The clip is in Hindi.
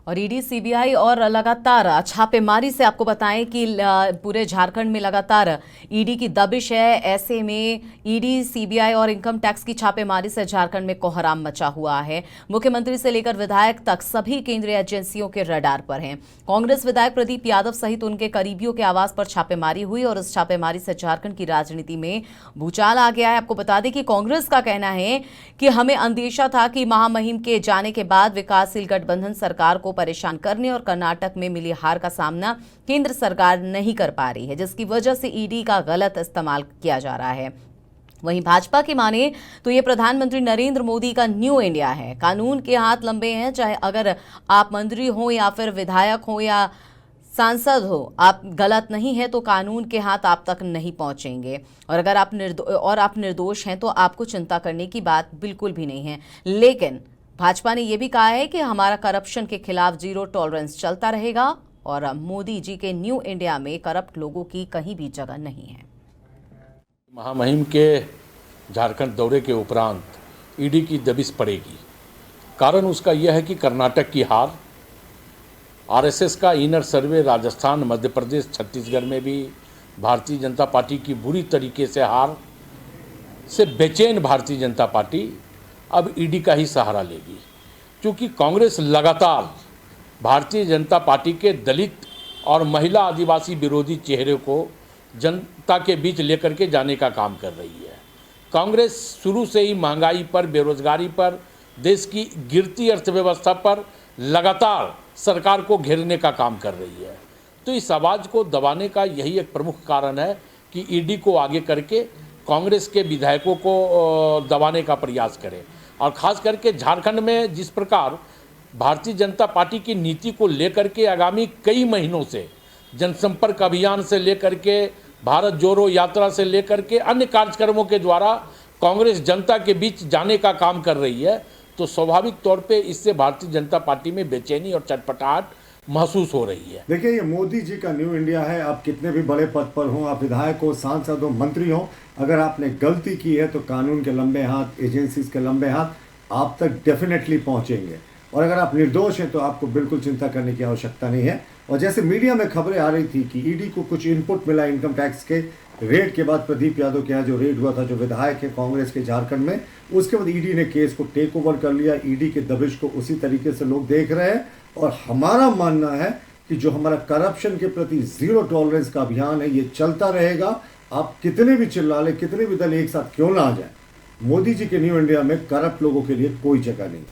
और ईडी सीबीआई और लगातार छापेमारी से आपको बताएं कि पूरे झारखंड में लगातार ईडी की दबिश है। ऐसे में ईडी सीबीआई और इनकम टैक्स की छापेमारी से झारखंड में कोहराम मचा हुआ है। मुख्यमंत्री से लेकर विधायक तक सभी केंद्रीय एजेंसियों के रडार पर हैं। कांग्रेस विधायक प्रदीप यादव सहित उनके करीबियों के आवास पर छापेमारी हुई और इस छापेमारी से झारखंड की राजनीति में भूचाल आ गया है। आपको बता दें कि कांग्रेस का कहना है कि हमें अंदेशा था कि महामहिम के जाने के बाद विकासशील गठबंधन सरकार को परेशान करने और कर्नाटक में मिली हार का सामना केंद्र सरकार नहीं कर पा रही है, जिसकी वजह से ईडी का गलत इस्तेमाल किया जा रहा है। वहीं भाजपा की माने तो ये प्रधानमंत्री नरेंद्र मोदी का न्यू इंडिया है। कानून के हाथ लंबे हैं, चाहे अगर आप मंत्री हो या फिर विधायक हो या सांसद हो, आप गलत नहीं है तो कानून के हाथ आप तक नहीं पहुंचेंगे। और अगर आप निर्दोष हैं तो आपको चिंता करने की बात बिल्कुल भी नहीं है। लेकिन भाजपा ने यह भी कहा है कि हमारा करप्शन के खिलाफ जीरो टॉलरेंस चलता रहेगा और मोदी जी के न्यू इंडिया में करप्ट लोगों की कहीं भी जगह नहीं है। महामहिम के झारखंड दौरे के उपरांत ईडी की दबिश पड़ेगी। कारण उसका यह है कि कर्नाटक की हार, आरएसएस का इनर सर्वे राजस्थान, मध्य प्रदेश, छत्तीसगढ़ में भी भारतीय जनता पार्टी की बुरी तरीके से हार से बेचैन भारतीय जनता पार्टी अब ईडी का ही सहारा लेगी, क्योंकि कांग्रेस लगातार भारतीय जनता पार्टी के दलित और महिला आदिवासी विरोधी चेहरे को जनता के बीच लेकर के जाने का काम कर रही है। कांग्रेस शुरू से ही महंगाई पर, बेरोजगारी पर, देश की गिरती अर्थव्यवस्था पर लगातार सरकार को घेरने का काम कर रही है। तो इस आवाज़ को दबाने का यही एक प्रमुख कारण है कि ईडी को आगे करके कांग्रेस के विधायकों को दबाने का प्रयास करें। और ख़ास करके झारखंड में जिस प्रकार भारतीय जनता पार्टी की नीति को लेकर के आगामी कई महीनों से जनसंपर्क अभियान से लेकर के भारत जोड़ो यात्रा से लेकर के अन्य कार्यक्रमों के द्वारा कांग्रेस जनता के बीच जाने का काम कर रही है, तो स्वाभाविक तौर पे इससे भारतीय जनता पार्टी में बेचैनी और चटपटाहट महसूस हो रही है। देखिए, ये मोदी जी का न्यू इंडिया है। आप कितने भी बड़े पद पर हों, आप विधायक हो, सांसद हो, मंत्री हो, अगर आपने गलती की है तो कानून के लंबे हाथ, एजेंसीज के लंबे हाथ आप तक डेफिनेटली पहुंचेंगे। और अगर आप निर्दोष हैं तो आपको बिल्कुल चिंता करने की आवश्यकता नहीं है। और जैसे मीडिया में खबरें आ रही थी कि ईडी को कुछ इनपुट मिला इनकम टैक्स के रेड के बाद, प्रदीप यादव के यहाँ जो रेड हुआ था, जो विधायक है कांग्रेस के झारखंड में, उसके बाद ईडी ने केस को टेक ओवर कर लिया। ईडी के दबिश को उसी तरीके से लोग देख रहे हैं। और हमारा मानना है कि जो हमारा करप्शन के प्रति जीरो टॉलरेंस का अभियान है, ये चलता रहेगा। आप कितने भी चिल्ला लें, कितने भी दल एक साथ क्यों ना आ जाए, मोदी जी के न्यू इंडिया में करप्ट लोगों के लिए कोई जगह नहीं।